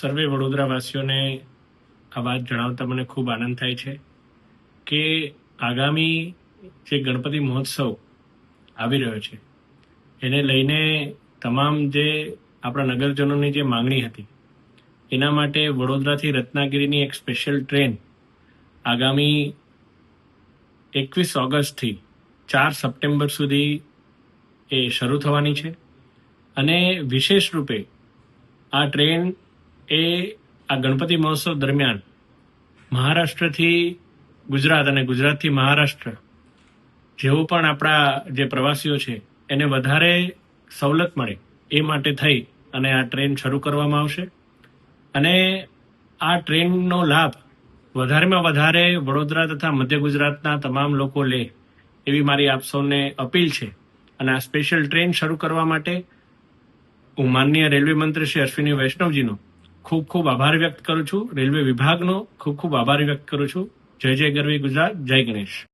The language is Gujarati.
સર્વે વડોદરાવાસીઓને આ વાત જણાવતા મને ખૂબ આનંદ થાય છે કે આગામી જે ગણપતિ મહોત્સવ આવી રહ્યો છે એને લઈને તમામ જે આપણા નગરજનોની જે માંગણી હતી એના માટે વડોદરાથી રત્નાગીરીની એક સ્પેશિયલ ટ્રેન આગામી 21 ઓગસ્ટથી 4 સપ્ટેમ્બર સુધી એ શરૂ થવાની છે અને વિશેષ રૂપે આ ટ્રેન એ આ ગણપતિ મહોત્સવ દરમિયાન મહારાષ્ટ્રથી ગુજરાત અને ગુજરાતથી મહારાષ્ટ્ર જેવું પણ આપણા જે પ્રવાસીઓ છે એને વધારે સવલત મળે એ માટે થઈ અને આ ટ્રેન શરૂ કરવામાં આવશે અને આ ટ્રેનનો લાભ વધારેમાં વધારે વડોદરા તથા મધ્ય ગુજરાતના તમામ લોકો લે એવી મારી આપ સૌને અપીલ છે અને આ સ્પેશિયલ ટ્રેન શરૂ કરવા માટે હું માનનીય રેલવે મંત્રી શ્રી અશ્વિની વૈષ્ણવજીનો ખૂબ ખૂબ આભાર વ્યક્ત કરું છું. રેલવે વિભાગનો ખૂબ ખૂબ આભાર વ્યક્ત કરું છું. જય જય ગરવી ગુજરાત, જય ગણેશ.